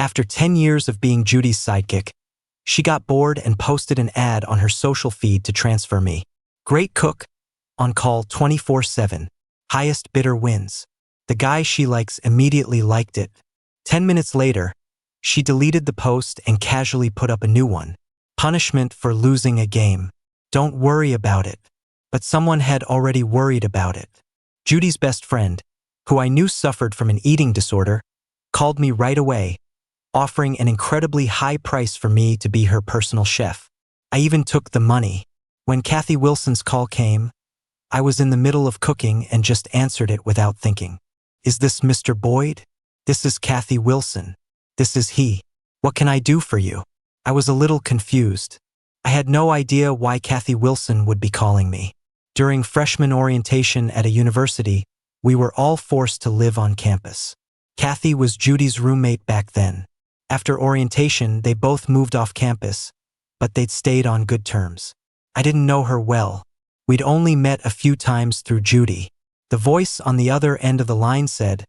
After 10 years of being Judy's sidekick, she got bored and posted an ad on her social feed to transfer me. Great cook, on call 24/7. Highest bidder wins. The guy she likes immediately liked it. 10 minutes later, she deleted the post and casually put up a new one. Punishment for losing a game. Don't worry about it. But someone had already worried about it. Judy's best friend, who I knew suffered from an eating disorder, called me right away, offering an incredibly high price for me to be her personal chef. I even took the money. When Kathy Wilson's call came, I was in the middle of cooking and just answered it without thinking. Is this Mr. Boyd? This is Kathy Wilson. This is he. What can I do for you? I was a little confused. I had no idea why Kathy Wilson would be calling me. During freshman orientation at a university, we were all forced to live on campus. Kathy was Judy's roommate back then. After orientation, they both moved off campus, but they'd stayed on good terms. I didn't know her well. We'd only met a few times through Judy. The voice on the other end of the line said,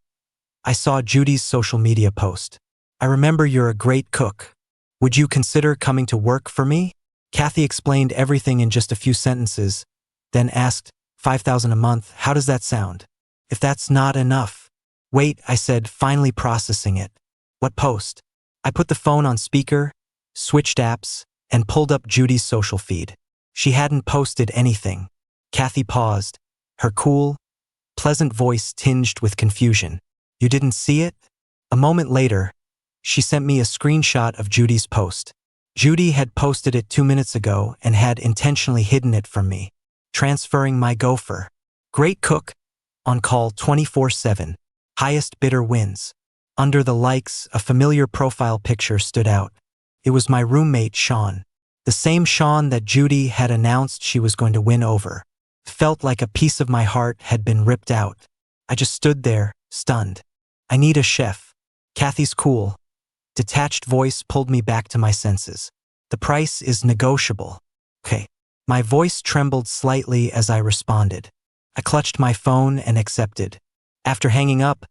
I saw Judy's social media post. I remember you're a great cook. Would you consider coming to work for me? Kathy explained everything in just a few sentences, then asked, $5,000 a month, how does that sound? If that's not enough. Wait, I said, finally processing it. What post? I put the phone on speaker, switched apps, and pulled up Judy's social feed. She hadn't posted anything. Kathy paused, her cool, pleasant voice tinged with confusion. You didn't see it? A moment later, she sent me a screenshot of Judy's post. Judy had posted it 2 minutes ago and had intentionally hidden it from me. Transferring my gopher. Great cook, on call 24/7. Highest bidder wins. Under the likes, a familiar profile picture stood out. It was my roommate, Sean. The same Sean that Judy had announced she was going to win over. It felt like a piece of my heart had been ripped out. I just stood there, stunned. I need a chef. Kathy's cool, detached voice pulled me back to my senses. The price is negotiable. Okay. My voice trembled slightly as I responded. I clutched my phone and accepted. After hanging up,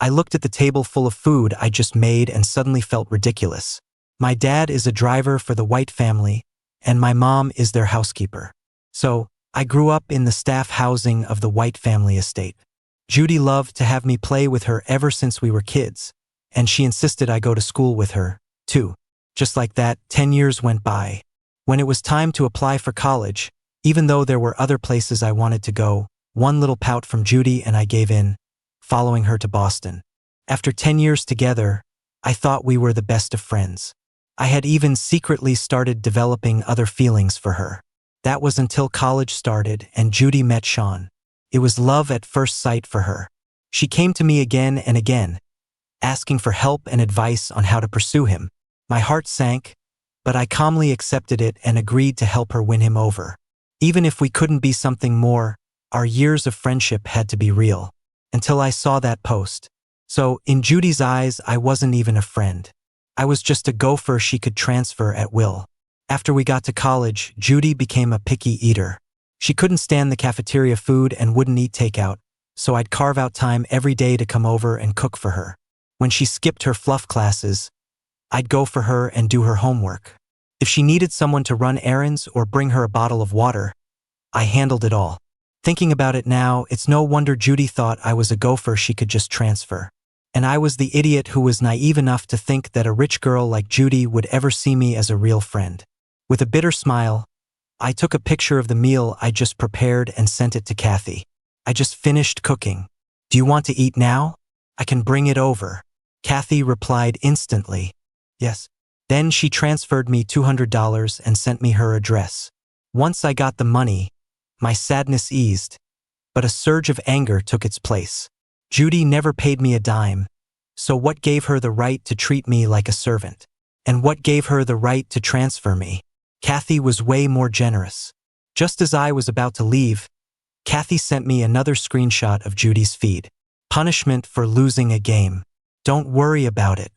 I looked at the table full of food I just made and suddenly felt ridiculous. My dad is a driver for the White family, and my mom is their housekeeper. So, I grew up in the staff housing of the White family estate. Judy loved to have me play with her ever since we were kids, and she insisted I go to school with her, too. Just like that, 10 years went by. When it was time to apply for college, even though there were other places I wanted to go, one little pout from Judy and I gave in, following her to Boston. After 10 years together, I thought we were the best of friends. I had even secretly started developing other feelings for her. That was until college started and Judy met Sean. It was love at first sight for her. She came to me again and again, asking for help and advice on how to pursue him. My heart sank, but I calmly accepted it and agreed to help her win him over. Even if we couldn't be something more, our years of friendship had to be real. Until I saw that post. So, in Judy's eyes, I wasn't even a friend. I was just a gopher she could transfer at will. After we got to college, Judy became a picky eater. She couldn't stand the cafeteria food and wouldn't eat takeout, so I'd carve out time every day to come over and cook for her. When she skipped her fluff classes, I'd go for her and do her homework. If she needed someone to run errands or bring her a bottle of water, I handled it all. Thinking about it now, it's no wonder Judy thought I was a gopher she could just transfer. And I was the idiot who was naive enough to think that a rich girl like Judy would ever see me as a real friend. With a bitter smile, I took a picture of the meal I just prepared and sent it to Kathy. I just finished cooking. Do you want to eat now? I can bring it over. Kathy replied instantly, yes. Then she transferred me $200 and sent me her address. Once I got the money, my sadness eased, but a surge of anger took its place. Judy never paid me a dime, so what gave her the right to treat me like a servant? And what gave her the right to transfer me? Kathy was way more generous. Just as I was about to leave, Kathy sent me another screenshot of Judy's feed. Punishment for losing a game. Don't worry about it.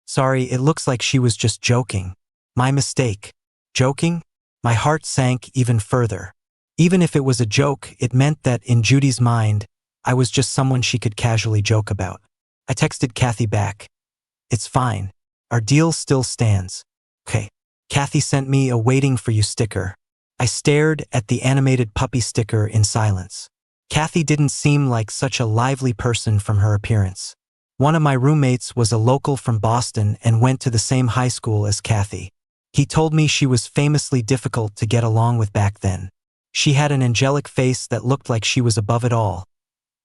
Sorry, it looks like she was just joking. My mistake. Joking? My heart sank even further. Even if it was a joke, it meant that in Judy's mind, I was just someone she could casually joke about. I texted Kathy back. It's fine. Our deal still stands. Okay. Kathy sent me a waiting for you sticker. I stared at the animated puppy sticker in silence. Kathy didn't seem like such a lively person from her appearance. One of my roommates was a local from Boston and went to the same high school as Kathy. He told me she was famously difficult to get along with back then. She had an angelic face that looked like she was above it all,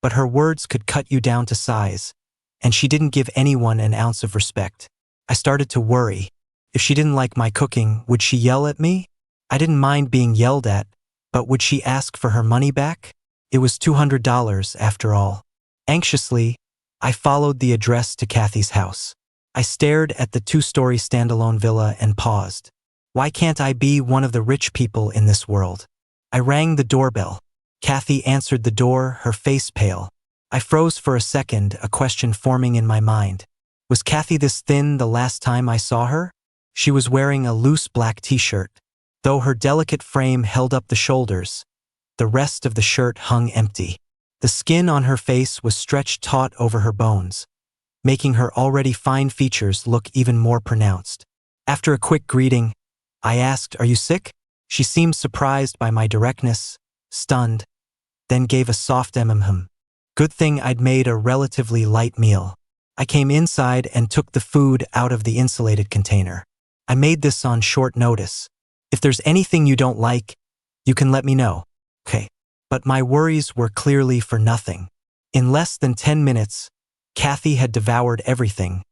but her words could cut you down to size, and she didn't give anyone an ounce of respect. I started to worry. If she didn't like my cooking, would she yell at me? I didn't mind being yelled at, but would she ask for her money back? It was $200 after all. Anxiously, I followed the address to Kathy's house. I stared at the 2-story standalone villa and paused. Why can't I be one of the rich people in this world? I rang the doorbell. Kathy answered the door, her face pale. I froze for a second, a question forming in my mind. Was Kathy this thin the last time I saw her? She was wearing a loose black t-shirt. Though her delicate frame held up the shoulders, the rest of the shirt hung empty. The skin on her face was stretched taut over her bones, making her already fine features look even more pronounced. After a quick greeting, I asked, "Are you sick?" She seemed surprised by my directness, stunned, then gave a soft "Mm-hmm." Good thing I'd made a relatively light meal. I came inside and took the food out of the insulated container. I made this on short notice. If there's anything you don't like, you can let me know. Okay. But my worries were clearly for nothing. In less than 10 minutes, Kathy had devoured everything,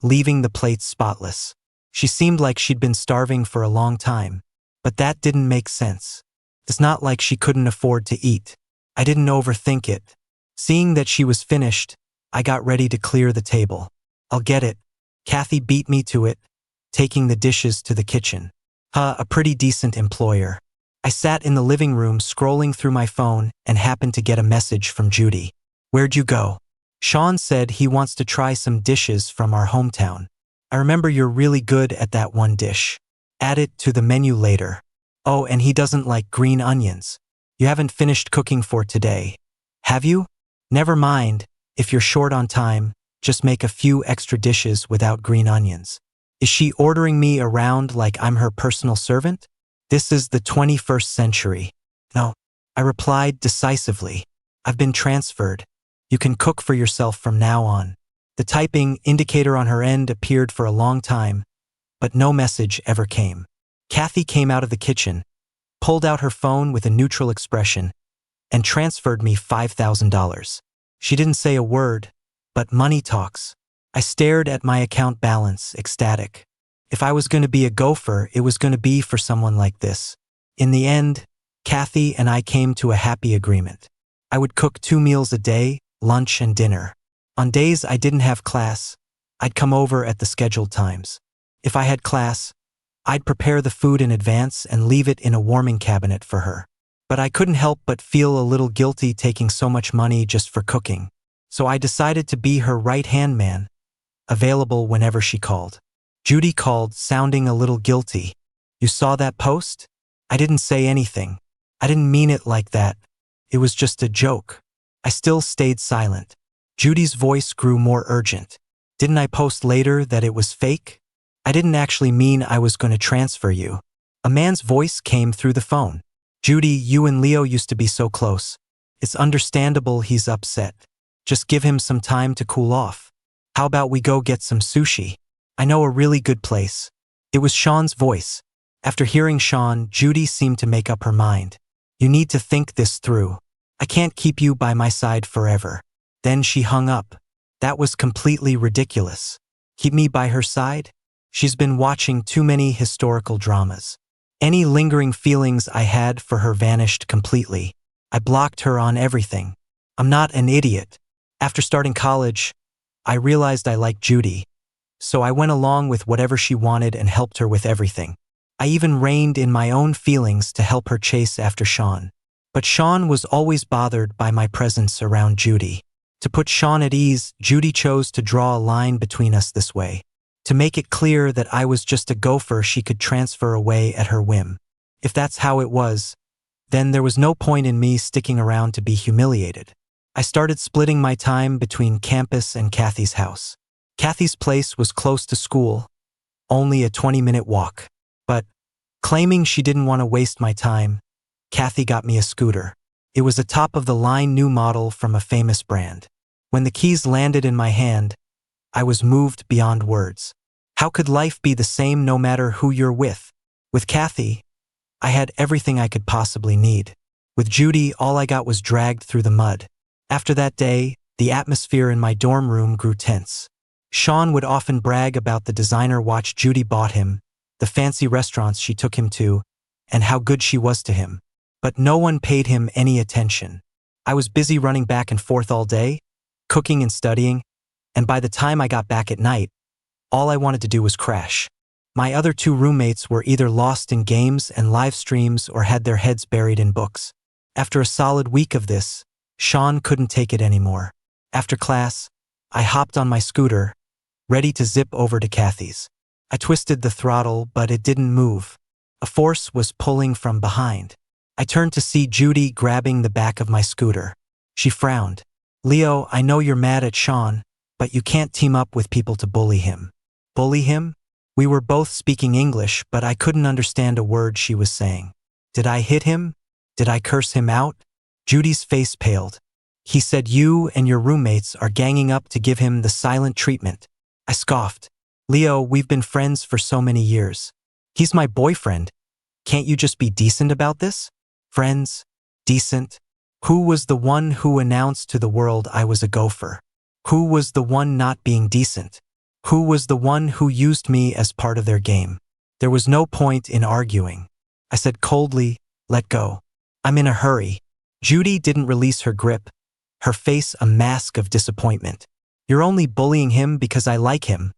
leaving the plates spotless. She seemed like she'd been starving for a long time, but that didn't make sense. It's not like she couldn't afford to eat. I didn't overthink it. Seeing that she was finished, I got ready to clear the table. "I'll get it." Kathy beat me to it, taking the dishes to the kitchen. A pretty decent employer. I sat in the living room scrolling through my phone and happened to get a message from Judy. "Where'd you go?" "Sean said he wants to try some dishes from our hometown. I remember you're really good at that one dish. Add it to the menu later. Oh, and he doesn't like green onions. You haven't finished cooking for today, have you? Never mind, if you're short on time, just make a few extra dishes without green onions." Is she ordering me around like I'm her personal servant? This is the 21st century. No, I replied decisively. I've been transferred. You can cook for yourself from now on. The typing indicator on her end appeared for a long time, but no message ever came. Kathy came out of the kitchen, pulled out her phone with a neutral expression, and transferred me $5,000. She didn't say a word, but money talks. I stared at my account balance, ecstatic. If I was going to be a gopher, it was going to be for someone like this. In the end, Kathy and I came to a happy agreement. I would cook 2 meals a day, lunch and dinner. On days I didn't have class, I'd come over at the scheduled times. If I had class, I'd prepare the food in advance and leave it in a warming cabinet for her. But I couldn't help but feel a little guilty taking so much money just for cooking. So I decided to be her right-hand man, available whenever she called. Judy called, sounding a little guilty. "You saw that post?" I didn't say anything. I didn't mean it like that. It was just a joke. I still stayed silent. Judy's voice grew more urgent. "Didn't I post later that it was fake? I didn't actually mean I was going to transfer you." A man's voice came through the phone. "Judy, you and Leo used to be so close. It's understandable he's upset. Just give him some time to cool off. How about we go get some sushi? I know a really good place." It was Sean's voice. After hearing Sean, Judy seemed to make up her mind. "You need to think this through. I can't keep you by my side forever." Then she hung up. That was completely ridiculous. Keep me by her side? She's been watching too many historical dramas. Any lingering feelings I had for her vanished completely. I blocked her on everything. I'm not an idiot. After starting college, I realized I liked Judy, so I went along with whatever she wanted and helped her with everything. I even reined in my own feelings to help her chase after Sean. But Sean was always bothered by my presence around Judy. To put Sean at ease, Judy chose to draw a line between us this way. To make it clear that I was just a gopher she could transfer away at her whim. If that's how it was, then there was no point in me sticking around to be humiliated. I started splitting my time between campus and Kathy's house. Kathy's place was close to school, only a 20-minute walk. But, claiming she didn't want to waste my time, Kathy got me a scooter. It was a top-of-the-line new model from a famous brand. When the keys landed in my hand, I was moved beyond words. How could life be the same no matter who you're with? With Kathy, I had everything I could possibly need. With Judy, all I got was dragged through the mud. After that day, the atmosphere in my dorm room grew tense. Sean would often brag about the designer watch Judy bought him, the fancy restaurants she took him to, and how good she was to him. But no one paid him any attention. I was busy running back and forth all day, cooking and studying, and by the time I got back at night, all I wanted to do was crash. My other two roommates were either lost in games and live streams or had their heads buried in books. After a solid week of this, Sean couldn't take it anymore. After class, I hopped on my scooter, ready to zip over to Kathy's. I twisted the throttle, but it didn't move. A force was pulling from behind. I turned to see Judy grabbing the back of my scooter. She frowned. "Leo, I know you're mad at Sean, but you can't team up with people to bully him." Bully him? We were both speaking English, but I couldn't understand a word she was saying. Did I hit him? Did I curse him out? Judy's face paled. "He said you and your roommates are ganging up to give him the silent treatment." I scoffed. "Leo, we've been friends for so many years. He's my boyfriend. Can't you just be decent about this?" Friends? Decent? Who was the one who announced to the world I was a gopher? Who was the one not being decent? Who was the one who used me as part of their game? There was no point in arguing. I said coldly, "Let go. I'm in a hurry." Judy didn't release her grip, her face a mask of disappointment. "You're only bullying him because I like him,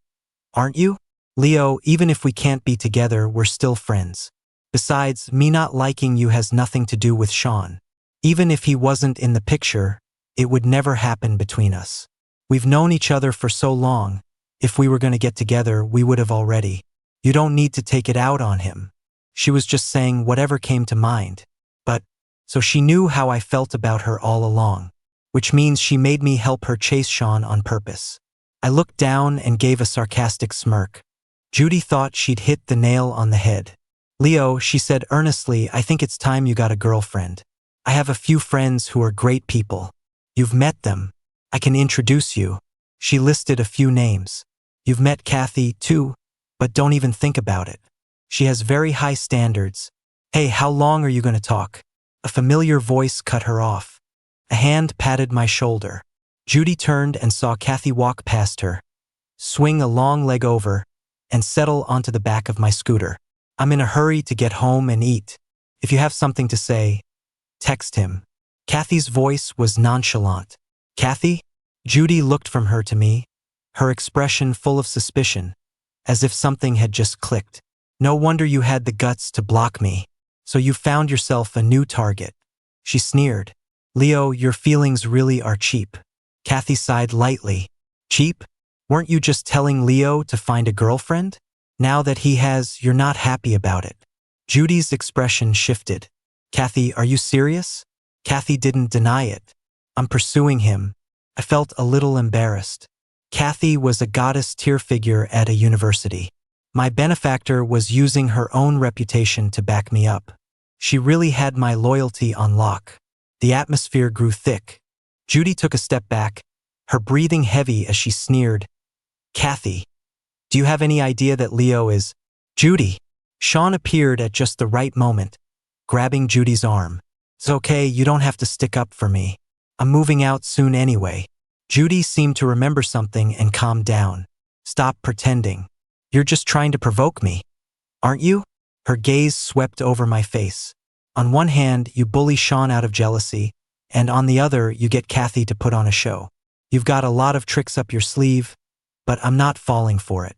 aren't you? Leo, even if we can't be together, we're still friends. Besides, me not liking you has nothing to do with Sean. Even if he wasn't in the picture, it would never happen between us. We've known each other for so long. If we were going to get together, we would have already. You don't need to take it out on him." She was just saying whatever came to mind. But, so she knew how I felt about her all along, which means she made me help her chase Sean on purpose. I looked down and gave a sarcastic smirk. Judy thought she'd hit the nail on the head. "Leo," she said earnestly, "I think it's time you got a girlfriend. I have a few friends who are great people. You've met them. I can introduce you." She listed a few names. "You've met Kathy, too, but don't even think about it. She has very high standards. Hey, how long are you going to talk?" A familiar voice cut her off. A hand patted my shoulder. Judy turned and saw Kathy walk past her, swing a long leg over, and settle onto the back of my scooter. "I'm in a hurry to get home and eat. If you have something to say, text him." Kathy's voice was nonchalant. "Kathy?" Judy looked from her to me, her expression full of suspicion, as if something had just clicked. "No wonder you had the guts to block me. So you found yourself a new target." She sneered. "Leo, your feelings really are cheap." Kathy sighed lightly. "Cheap? Weren't you just telling Leo to find a girlfriend? Now that he has, you're not happy about it." Judy's expression shifted. "Kathy, are you serious?" Kathy didn't deny it. "I'm pursuing him." I felt a little embarrassed. Kathy was a goddess tier figure at a university. My benefactor was using her own reputation to back me up. She really had my loyalty on lock. The atmosphere grew thick. Judy took a step back, her breathing heavy as she sneered, "Kathy, do you have any idea that Leo is—" "Judy!" Sean appeared at just the right moment, grabbing Judy's arm. "It's okay, you don't have to stick up for me. I'm moving out soon anyway." Judy seemed to remember something and calmed down. "Stop pretending. You're just trying to provoke me, aren't you?" Her gaze swept over my face. "On one hand, you bully Sean out of jealousy, and on the other, you get Kathy to put on a show. You've got a lot of tricks up your sleeve, but I'm not falling for it."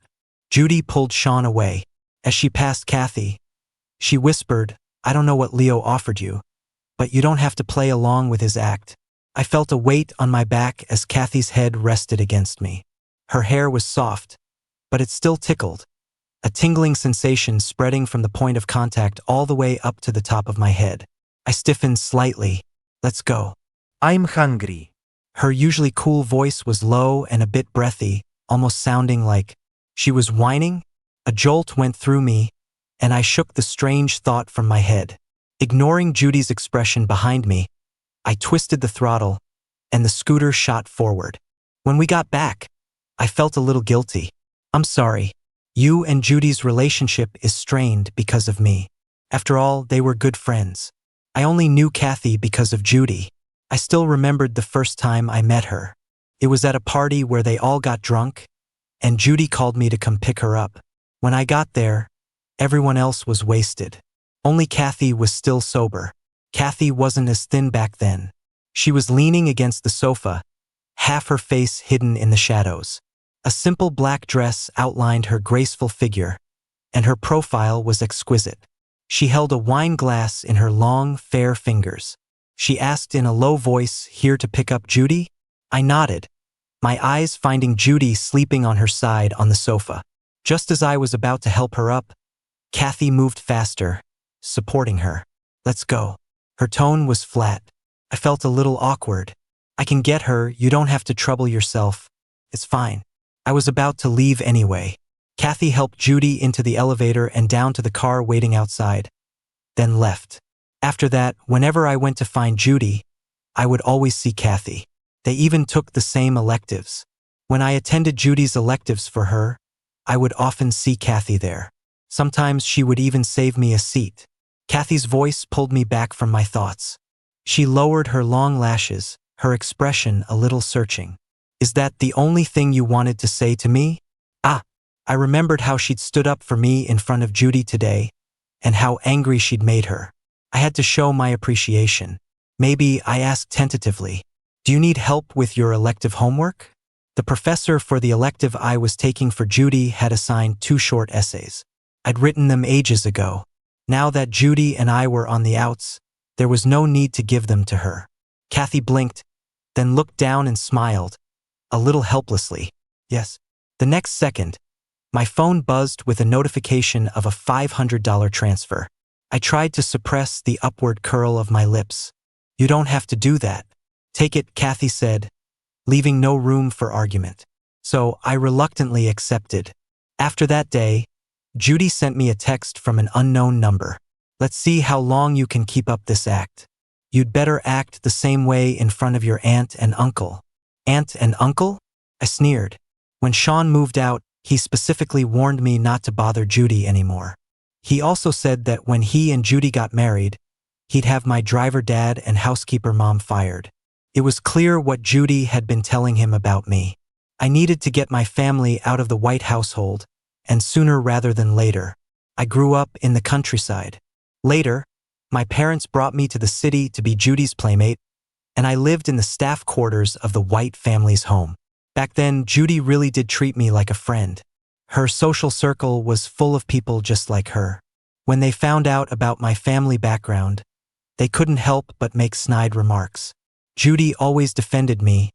Judy pulled Sean away. As she passed Kathy, she whispered, "I don't know what Leo offered you, but you don't have to play along with his act." I felt a weight on my back as Kathy's head rested against me. Her hair was soft, but it still tickled, a tingling sensation spreading from the point of contact all the way up to the top of my head. I stiffened slightly. "Let's go." I'm hungry. Her usually cool voice was low and a bit breathy, almost sounding like she was whining. A jolt went through me, and I shook the strange thought from my head. Ignoring Judy's expression behind me, I twisted the throttle, and the scooter shot forward. When we got back, I felt a little guilty. I'm sorry. You and Judy's relationship is strained because of me. After all, they were good friends. I only knew Kathy because of Judy. I still remembered the first time I met her. It was at a party where they all got drunk, and Judy called me to come pick her up. When I got there, everyone else was wasted. Only Kathy was still sober. Kathy wasn't as thin back then. She was leaning against the sofa, half her face hidden in the shadows. A simple black dress outlined her graceful figure, and her profile was exquisite. She held a wine glass in her long, fair fingers. She asked in a low voice, "Here to pick up Judy?" I nodded, my eyes finding Judy sleeping on her side on the sofa. Just as I was about to help her up, Kathy moved faster, supporting her. "Let's go." Her tone was flat. I felt a little awkward. "I can get her, you don't have to trouble yourself. It's fine." I was about to leave anyway. Kathy helped Judy into the elevator and down to the car waiting outside, then left. After that, whenever I went to find Judy, I would always see Kathy. They even took the same electives. When I attended Judy's electives for her, I would often see Kathy there. Sometimes she would even save me a seat. Kathy's voice pulled me back from my thoughts. She lowered her long lashes, her expression a little searching. "Is that the only thing you wanted to say to me?" I remembered how she'd stood up for me in front of Judy today, and how angry she'd made her. I had to show my appreciation. Maybe I asked tentatively, "Do you need help with your elective homework?" The professor for the elective I was taking for Judy had assigned 2 short essays. I'd written them ages ago. Now that Judy and I were on the outs, there was no need to give them to her. Kathy blinked, then looked down and smiled, a little helplessly. "Yes." The next second, my phone buzzed with a notification of a $500 transfer. I tried to suppress the upward curl of my lips. "You don't have to do that." "Take it," Kathy said, leaving no room for argument. So I reluctantly accepted. After that day, Judy sent me a text from an unknown number. "Let's see how long you can keep up this act. You'd better act the same way in front of your aunt and uncle." "Aunt and uncle?" I sneered. When Sean moved out, he specifically warned me not to bother Judy anymore. He also said that when he and Judy got married, he'd have my driver dad and housekeeper mom fired. It was clear what Judy had been telling him about me. I needed to get my family out of the White household, and sooner rather than later. I grew up in the countryside. Later, my parents brought me to the city to be Judy's playmate, and I lived in the staff quarters of the White family's home. Back then, Judy really did treat me like a friend. Her social circle was full of people just like her. When they found out about my family background, they couldn't help but make snide remarks. Judy always defended me,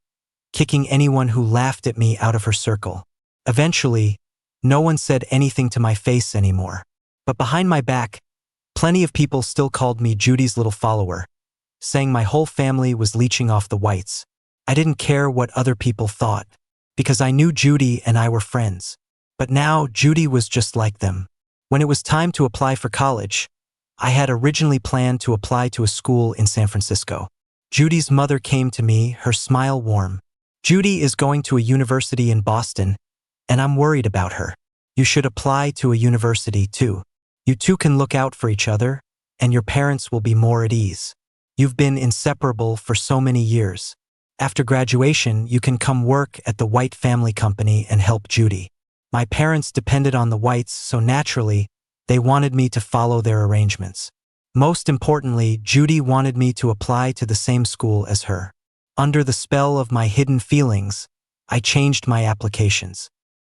kicking anyone who laughed at me out of her circle. Eventually, no one said anything to my face anymore. But behind my back, plenty of people still called me Judy's little follower, saying my whole family was leeching off the Whites. I didn't care what other people thought, because I knew Judy and I were friends. But now Judy was just like them. When it was time to apply for college, I had originally planned to apply to a school in San Francisco. Judy's mother came to me, her smile warm. "Judy is going to a university in Boston, and I'm worried about her. You should apply to a university too. You two can look out for each other, and your parents will be more at ease. You've been inseparable for so many years. After graduation, you can come work at the White family company and help Judy." My parents depended on the Whites, so naturally, they wanted me to follow their arrangements. Most importantly, Judy wanted me to apply to the same school as her. Under the spell of my hidden feelings, I changed my applications.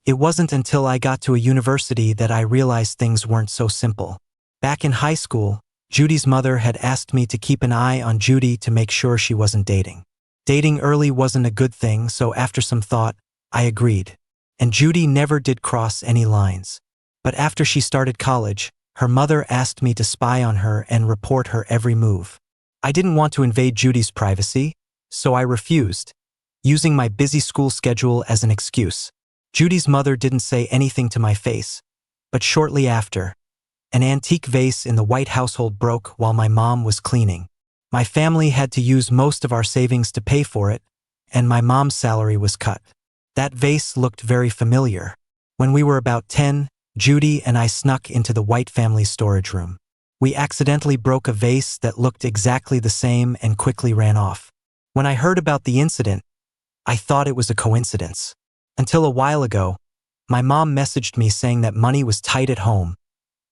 It wasn't until I got to a university that I realized things weren't so simple. Back in high school, Judy's mother had asked me to keep an eye on Judy to make sure she wasn't dating. Dating early wasn't a good thing, so after some thought, I agreed. And Judy never did cross any lines. But after she started college, her mother asked me to spy on her and report her every move. I didn't want to invade Judy's privacy, so I refused, using my busy school schedule as an excuse. Judy's mother didn't say anything to my face, But shortly after, an antique vase in the White household broke while my mom was cleaning. My family had to use most of our savings to pay for it, and my mom's salary was cut. That vase looked very familiar. When we were about 10, Judy and I snuck into the White family storage room. We accidentally broke a vase that looked exactly the same and quickly ran off. When I heard about the incident, I thought it was a coincidence. Until a while ago, my mom messaged me saying that money was tight at home,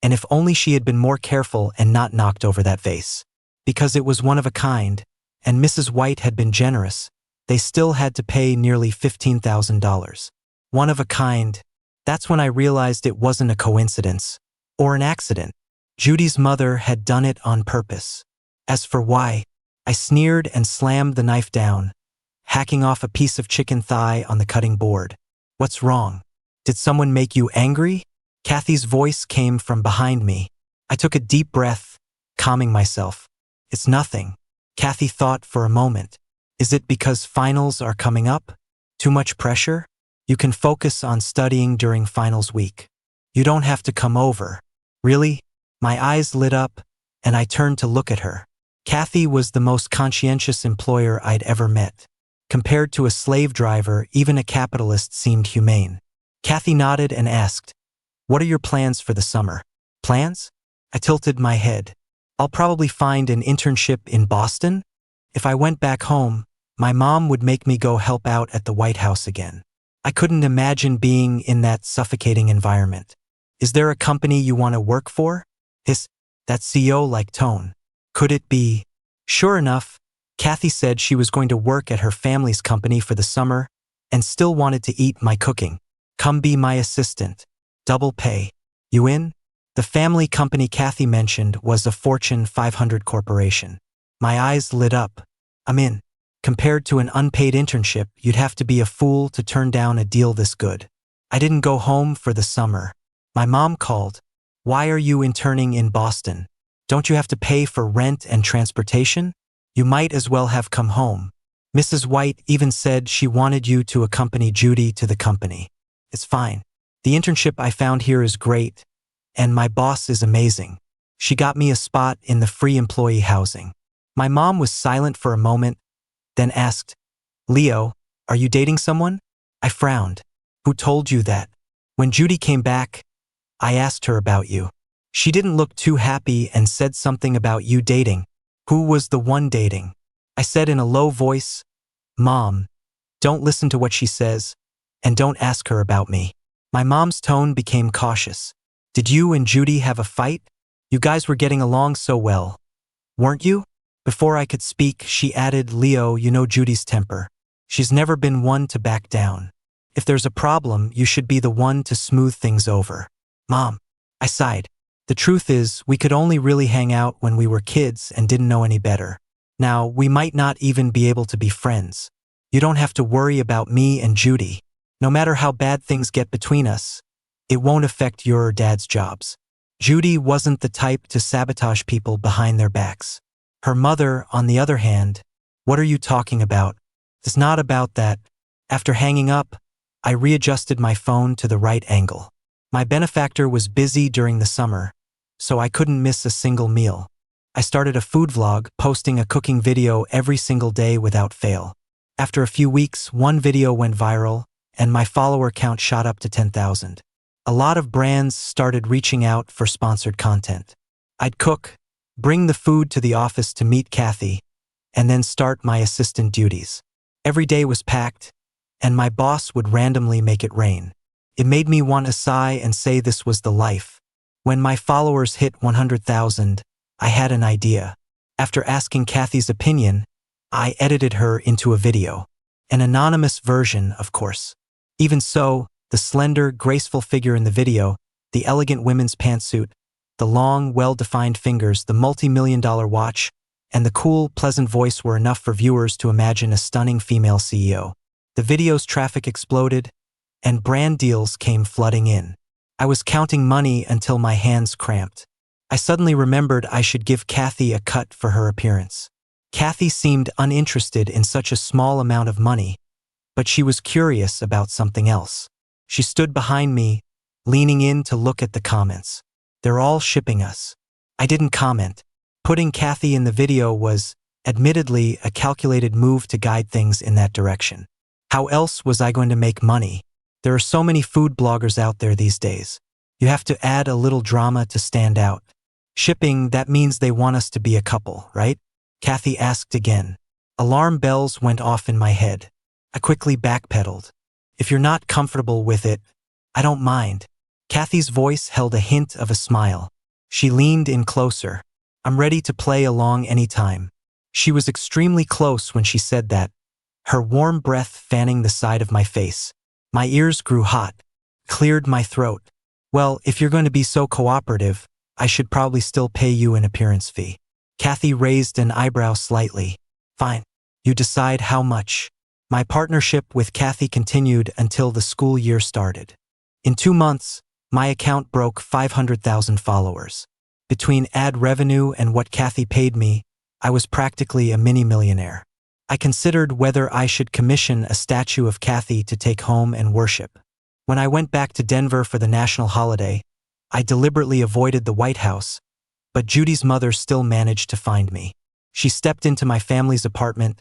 and if only she had been more careful and not knocked over that vase. Because it was one of a kind, and Mrs. White had been generous, they still had to pay nearly $15,000. One of a kind. That's when I realized it wasn't a coincidence, or an accident. Judy's mother had done it on purpose. As for why, I sneered and slammed the knife down, hacking off a piece of chicken thigh on the cutting board. What's wrong? Did someone make you angry? Kathy's voice came from behind me. I took a deep breath, calming myself. It's nothing. Kathy thought for a moment. Is it because finals are coming up? Too much pressure? You can focus on studying during finals week. You don't have to come over. Really? My eyes lit up, and I turned to look at her. Kathy was the most conscientious employer I'd ever met. Compared to a slave driver, even a capitalist seemed humane. Kathy nodded and asked, "What are your plans for the summer?" Plans? I tilted my head. I'll probably find an internship in Boston. If I went back home, my mom would make me go help out at the White House again. I couldn't imagine being in that suffocating environment. Is there a company you want to work for? That CEO-like tone. Could it be? Sure enough, Kathy said she was going to work at her family's company for the summer and still wanted to eat my cooking. Come be my assistant. Double pay. You in? The family company Kathy mentioned was a Fortune 500 corporation. My eyes lit up. I'm in. Compared to an unpaid internship, you'd have to be a fool to turn down a deal this good. I didn't go home for the summer. My mom called. Why are you interning in Boston? Don't you have to pay for rent and transportation? You might as well have come home. Mrs. White even said she wanted you to accompany Judy to the company. It's fine. The internship I found here is great, and my boss is amazing. She got me a spot in the free employee housing. My mom was silent for a moment, then asked, Leo, are you dating someone? I frowned. Who told you that? When Judy came back, I asked her about you. She didn't look too happy and said something about you dating. Who was the one dating? I said in a low voice, Mom, don't listen to what she says, and don't ask her about me. My mom's tone became cautious. Did you and Judy have a fight? You guys were getting along so well, weren't you? Before I could speak, she added, Leo, you know Judy's temper. She's never been one to back down. If there's a problem, you should be the one to smooth things over. Mom, I sighed. The truth is, we could only really hang out when we were kids and didn't know any better. Now, we might not even be able to be friends. You don't have to worry about me and Judy. No matter how bad things get between us, it won't affect your or Dad's jobs. Judy wasn't the type to sabotage people behind their backs. Her mother, on the other hand, what are you talking about? It's not about that. After hanging up, I readjusted my phone to the right angle. My benefactor was busy during the summer, so I couldn't miss a single meal. I started a food vlog, posting a cooking video every single day without fail. After a few weeks, one video went viral, and my follower count shot up to 10,000. A lot of brands started reaching out for sponsored content. I'd cook, bring the food to the office to meet Kathy, and then start my assistant duties. Every day was packed, and my boss would randomly make it rain. It made me want to sigh and say this was the life. When my followers hit 100,000, I had an idea. After asking Kathy's opinion, I edited her into a video. An anonymous version, of course. Even so, the slender, graceful figure in the video, the elegant women's pantsuit, the long, well-defined fingers, the multi-million-dollar watch, and the cool, pleasant voice were enough for viewers to imagine a stunning female CEO. The video's traffic exploded, and brand deals came flooding in. I was counting money until my hands cramped. I suddenly remembered I should give Kathy a cut for her appearance. Kathy seemed uninterested in such a small amount of money, but she was curious about something else. She stood behind me, leaning in to look at the comments. They're all shipping us. I didn't comment. Putting Kathy in the video was, admittedly, a calculated move to guide things in that direction. How else was I going to make money? There are so many food bloggers out there these days. You have to add a little drama to stand out. Shipping, that means they want us to be a couple, right? Kathy asked again. Alarm bells went off in my head. I quickly backpedaled. If you're not comfortable with it, I don't mind. Kathy's voice held a hint of a smile. She leaned in closer. I'm ready to play along anytime. She was extremely close when she said that, her warm breath fanning the side of my face. My ears grew hot, cleared my throat. Well, if you're going to be so cooperative, I should probably still pay you an appearance fee. Kathy raised an eyebrow slightly. Fine. You decide how much. My partnership with Kathy continued until the school year started. In 2 months, my account broke 500,000 followers. Between ad revenue and what Kathy paid me, I was practically a mini-millionaire. I considered whether I should commission a statue of Kathy to take home and worship. When I went back to Denver for the national holiday, I deliberately avoided the White House, but Judy's mother still managed to find me. She stepped into my family's apartment,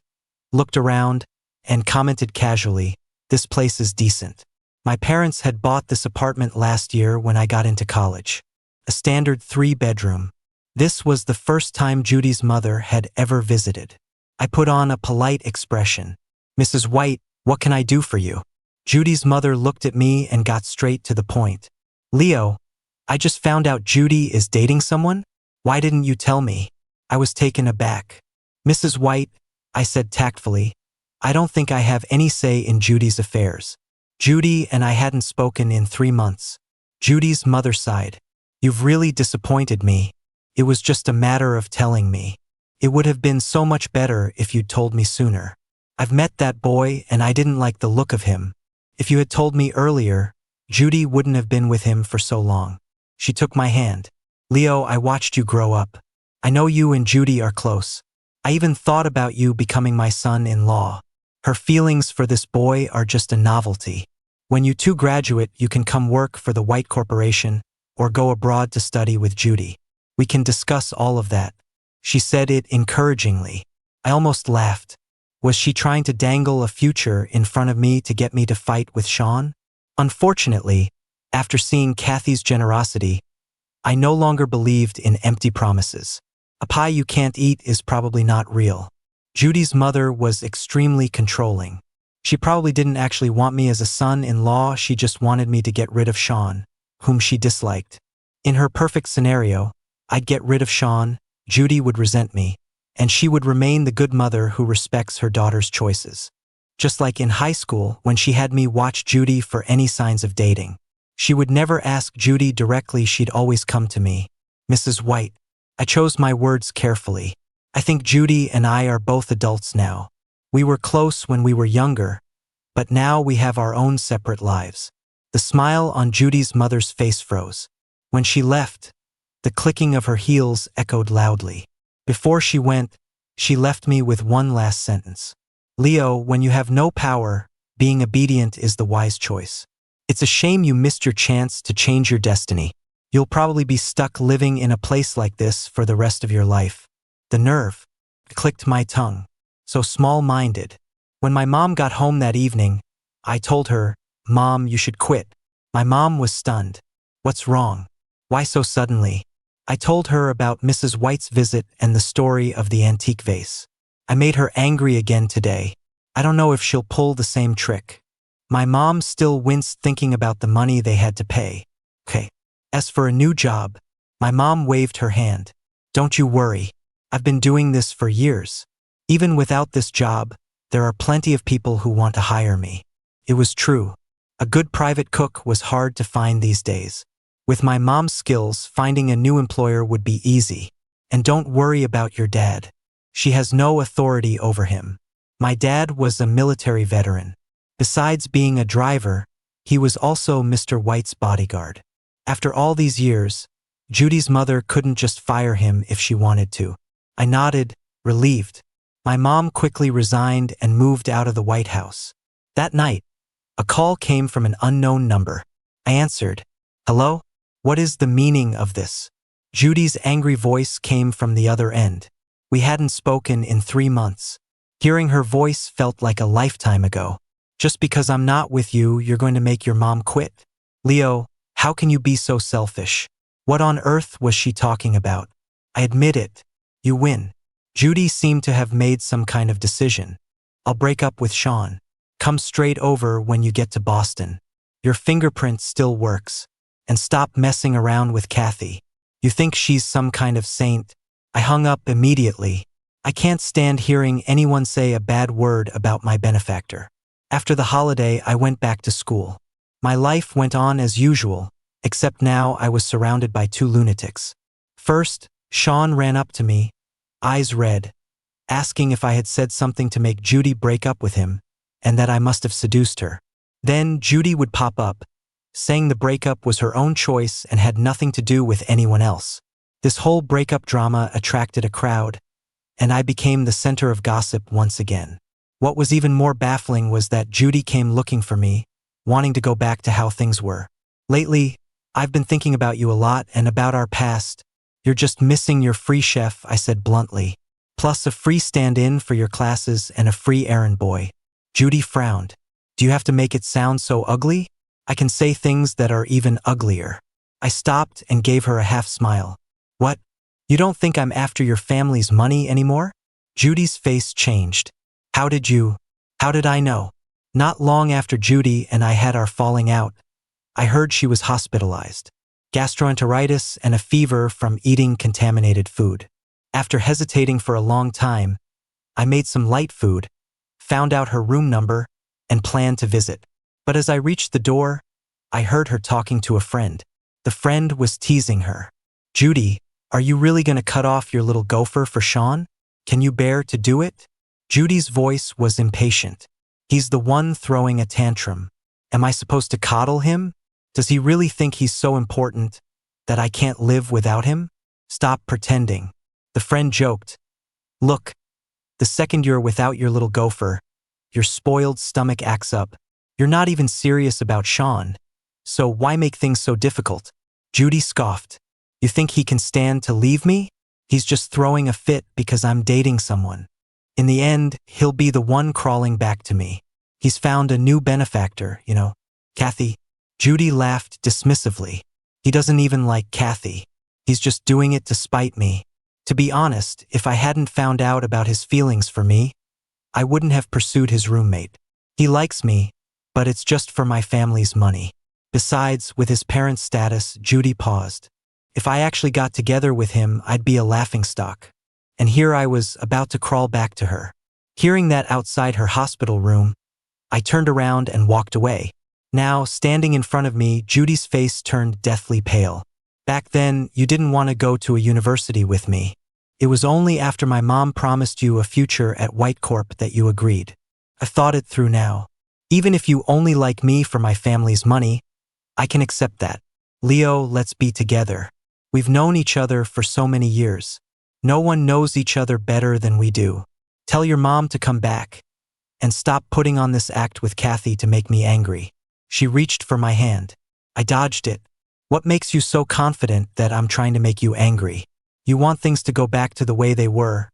looked around, and commented casually, "This place is decent." My parents had bought this apartment last year when I got into college. A standard 3-bedroom. This was the first time Judy's mother had ever visited. I put on a polite expression. "Mrs. White, what can I do for you?" Judy's mother looked at me and got straight to the point. "Leo, I just found out Judy is dating someone? Why didn't you tell me?" I was taken aback. "Mrs. White," I said tactfully, "I don't think I have any say in Judy's affairs. Judy and I hadn't spoken in 3 months." Judy's mother sighed. "You've really disappointed me. It was just a matter of telling me. It would have been so much better if you'd told me sooner. I've met that boy and I didn't like the look of him. If you had told me earlier, Judy wouldn't have been with him for so long." She took my hand. "Leo, I watched you grow up. I know you and Judy are close. I even thought about you becoming my son-in-law. Her feelings for this boy are just a novelty. When you two graduate, you can come work for the White Corporation or go abroad to study with Judy. We can discuss all of that." She said it encouragingly. I almost laughed. Was she trying to dangle a future in front of me to get me to fight with Sean? Unfortunately, after seeing Kathy's generosity, I no longer believed in empty promises. A pie you can't eat is probably not real. Judy's mother was extremely controlling. She probably didn't actually want me as a son-in-law, she just wanted me to get rid of Sean, whom she disliked. In her perfect scenario, I'd get rid of Sean, Judy would resent me, and she would remain the good mother who respects her daughter's choices. Just like in high school when she had me watch Judy for any signs of dating. She would never ask Judy directly, she'd always come to me. "Mrs. White." I chose my words carefully. "I think Judy and I are both adults now. We were close when we were younger, but now we have our own separate lives." The smile on Judy's mother's face froze. When she left, the clicking of her heels echoed loudly. Before she went, she left me with one last sentence. "Leo, when you have no power, being obedient is the wise choice. It's a shame you missed your chance to change your destiny. You'll probably be stuck living in a place like this for the rest of your life." The nerve. I clicked my tongue. So small-minded. When my mom got home that evening, I told her, "Mom, you should quit." My mom was stunned. "What's wrong? Why so suddenly?" I told her about Mrs. White's visit and the story of the antique vase. I made her angry again today. I don't know if she'll pull the same trick. My mom still winced thinking about the money they had to pay. "Okay. As for a new job," my mom waved her hand. "Don't you worry. I've been doing this for years. Even without this job, there are plenty of people who want to hire me." It was true. A good private cook was hard to find these days. With my mom's skills, finding a new employer would be easy. And don't worry about your dad. She has no authority over him. My dad was a military veteran. Besides being a driver, he was also Mr. White's bodyguard. After all these years, Judy's mother couldn't just fire him if she wanted to. I nodded, relieved. My mom quickly resigned and moved out of the White House. That night, a call came from an unknown number. I answered. Hello? What is the meaning of this? Judy's angry voice came from the other end. We hadn't spoken in 3 months. Hearing her voice felt like a lifetime ago. Just because I'm not with you, you're going to make your mom quit? Leo, how can you be so selfish? What on earth was she talking about? I admit it. You win. Judy seemed to have made some kind of decision. I'll break up with Sean. Come straight over when you get to Boston. Your fingerprint still works. And stop messing around with Kathy. You think she's some kind of saint? I hung up immediately. I can't stand hearing anyone say a bad word about my benefactor. After the holiday, I went back to school. My life went on as usual, except now I was surrounded by 2 lunatics. First, Sean ran up to me, eyes red, asking if I had said something to make Judy break up with him, and that I must have seduced her. Then Judy would pop up, saying the breakup was her own choice and had nothing to do with anyone else. This whole breakup drama attracted a crowd, and I became the center of gossip once again. What was even more baffling was that Judy came looking for me, wanting to go back to how things were. Lately, I've been thinking about you a lot and about our past. You're just missing your free chef, I said bluntly. Plus a free stand-in for your classes and a free errand boy. Judy frowned. Do you have to make it sound so ugly? I can say things that are even uglier. I stopped and gave her a half smile. What? You don't think I'm after your family's money anymore? Judy's face changed. How did I know? Not long after Judy and I had our falling out, I heard she was hospitalized. Gastroenteritis and a fever from eating contaminated food. After hesitating for a long time, I made some light food, found out her room number, and planned to visit. But as I reached the door, I heard her talking to a friend. The friend was teasing her. Judy, are you really going to cut off your little gopher for Sean? Can you bear to do it? Judy's voice was impatient. He's the one throwing a tantrum. Am I supposed to coddle him? Does he really think he's so important that I can't live without him? Stop pretending. The friend joked. Look, the second you're without your little gopher, your spoiled stomach acts up. You're not even serious about Sean, so why make things so difficult? Judy scoffed. You think he can stand to leave me? He's just throwing a fit because I'm dating someone. In the end, he'll be the one crawling back to me. He's found a new benefactor, Kathy. Judy laughed dismissively. He doesn't even like Kathy. He's just doing it to spite me. To be honest, if I hadn't found out about his feelings for me, I wouldn't have pursued his roommate. He likes me, but it's just for my family's money. Besides, with his parents' status, Judy paused. If I actually got together with him, I'd be a laughingstock. And here I was about to crawl back to her. Hearing that outside her hospital room, I turned around and walked away. Now, standing in front of me, Judy's face turned deathly pale. Back then, you didn't want to go to a university with me. It was only after my mom promised you a future at White Corp that you agreed. I've thought it through now. Even if you only like me for my family's money, I can accept that. Leo, let's be together. We've known each other for so many years. No one knows each other better than we do. Tell your mom to come back. And stop putting on this act with Kathy to make me angry. She reached for my hand. I dodged it. What makes you so confident that I'm trying to make you angry? You want things to go back to the way they were,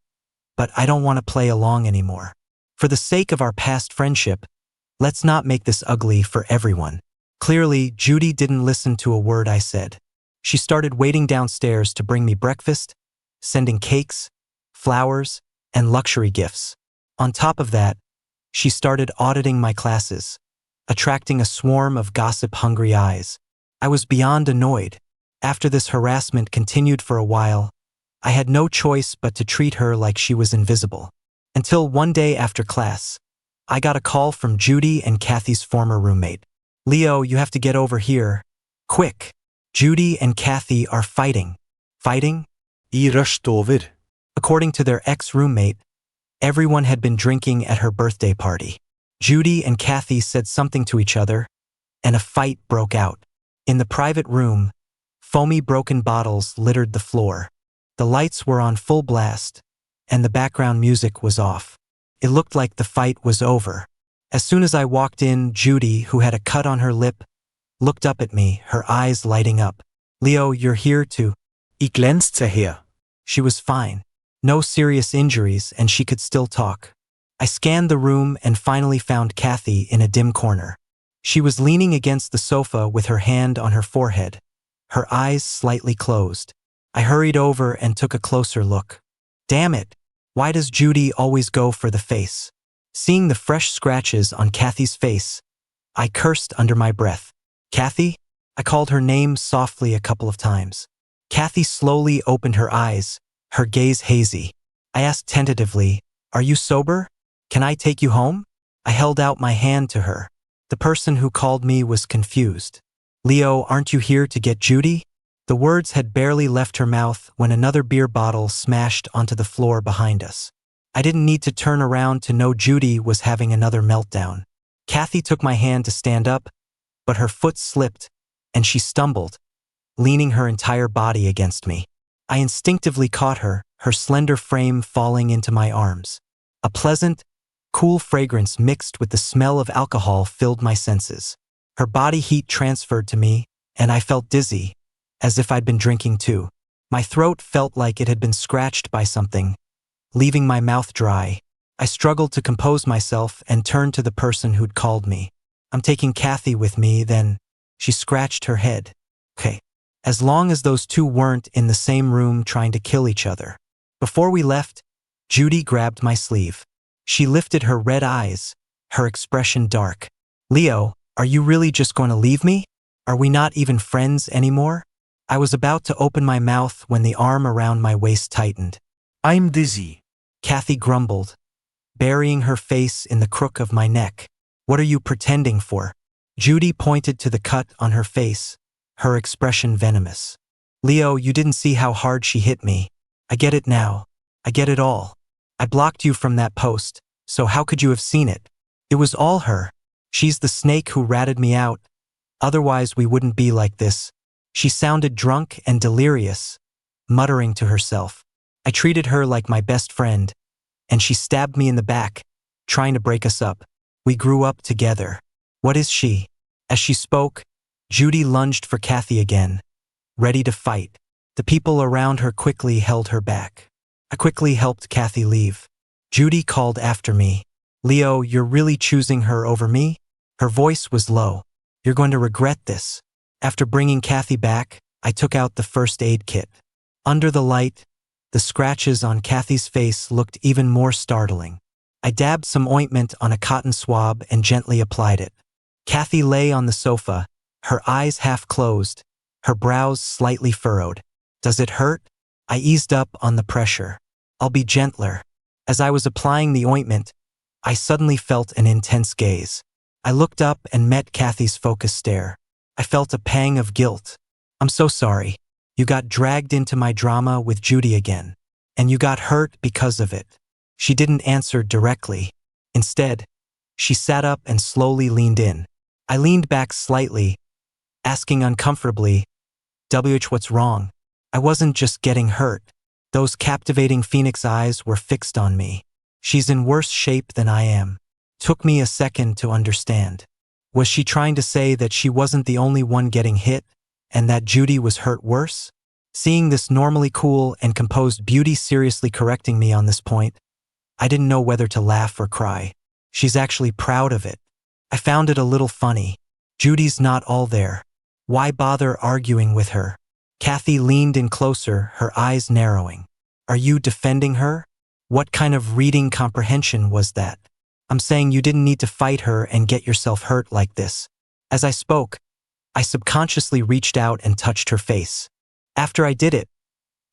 but I don't want to play along anymore. For the sake of our past friendship, let's not make this ugly for everyone. Clearly, Judy didn't listen to a word I said. She started waiting downstairs to bring me breakfast, sending cakes, flowers, and luxury gifts. On top of that, she started auditing my classes, attracting a swarm of gossip-hungry eyes. I was beyond annoyed. After this harassment continued for a while, I had no choice but to treat her like she was invisible. Until one day after class, I got a call from Judy and Kathy's former roommate. Leo, you have to get over here. Quick. Judy and Kathy are fighting. Fighting? I rushed over. According to their ex-roommate, everyone had been drinking at her birthday party. Judy and Kathy said something to each other, and a fight broke out. In the private room, foamy broken bottles littered the floor. The lights were on full blast, and the background music was off. It looked like the fight was over. As soon as I walked in, Judy, who had a cut on her lip, looked up at me, her eyes lighting up. Leo, you're here to... Ich glänzte her. She was fine. No serious injuries, and she could still talk. I scanned the room and finally found Kathy in a dim corner. She was leaning against the sofa with her hand on her forehead, her eyes slightly closed. I hurried over and took a closer look. Damn it! Why does Judy always go for the face? Seeing the fresh scratches on Kathy's face, I cursed under my breath. Kathy? I called her name softly a couple of times. Kathy slowly opened her eyes, her gaze hazy. I asked tentatively, "Are you sober? Can I take you home?" I held out my hand to her. The person who called me was confused. "Leo, aren't you here to get Judy?" The words had barely left her mouth when another beer bottle smashed onto the floor behind us. I didn't need to turn around to know Judy was having another meltdown. Kathy took my hand to stand up, but her foot slipped, and she stumbled, leaning her entire body against me. I instinctively caught her, her slender frame falling into my arms. A pleasant, cool fragrance mixed with the smell of alcohol filled my senses. Her body heat transferred to me, and I felt dizzy, as if I'd been drinking too. My throat felt like it had been scratched by something, leaving my mouth dry. I struggled to compose myself and turned to the person who'd called me. "I'm taking Kathy with me, then." She scratched her head. "Okay. As long as those two weren't in the same room trying to kill each other." Before we left, Judy grabbed my sleeve. She lifted her red eyes, her expression dark. "Leo, are you really just going to leave me? Are we not even friends anymore?" I was about to open my mouth when the arm around my waist tightened. I'm dizzy. Kathy grumbled, burying her face in the crook of my neck. "What are you pretending for?" Judy pointed to the cut on her face, her expression venomous. "Leo, you didn't see how hard she hit me. I get it now. I get it all. I blocked you from that post, so how could you have seen it? It was all her. She's the snake who ratted me out. Otherwise we wouldn't be like this." She sounded drunk and delirious, muttering to herself. I treated her like my best friend, and she stabbed me in the back, trying to break us up. We grew up together. What is she? As she spoke, Judy lunged for Kathy again, ready to fight. The people around her quickly held her back. I quickly helped Kathy leave. Judy called after me. "Leo, you're really choosing her over me?" Her voice was low. "You're going to regret this." After bringing Kathy back, I took out the first aid kit. Under the light, the scratches on Kathy's face looked even more startling. I dabbed some ointment on a cotton swab and gently applied it. Kathy lay on the sofa, her eyes half closed, her brows slightly furrowed. "Does it hurt?" I eased up on the pressure. "I'll be gentler." As I was applying the ointment, I suddenly felt an intense gaze. I looked up and met Kathy's focused stare. I felt a pang of guilt. "I'm so sorry. You got dragged into my drama with Judy again. And you got hurt because of it." She didn't answer directly. Instead, she sat up and slowly leaned in. I leaned back slightly, asking uncomfortably, "What's wrong?" I wasn't just getting hurt. Those captivating phoenix eyes were fixed on me. "She's in worse shape than I am." Took me a second to understand. Was she trying to say that she wasn't the only one getting hit, and that Judy was hurt worse? Seeing this normally cool and composed beauty seriously correcting me on this point, I didn't know whether to laugh or cry. She's actually proud of it. I found it a little funny. Judy's not all there. Why bother arguing with her? Kathy leaned in closer, her eyes narrowing. "Are you defending her? What kind of reading comprehension was that?" "I'm saying you didn't need to fight her and get yourself hurt like this." As I spoke, I subconsciously reached out and touched her face. After I did it,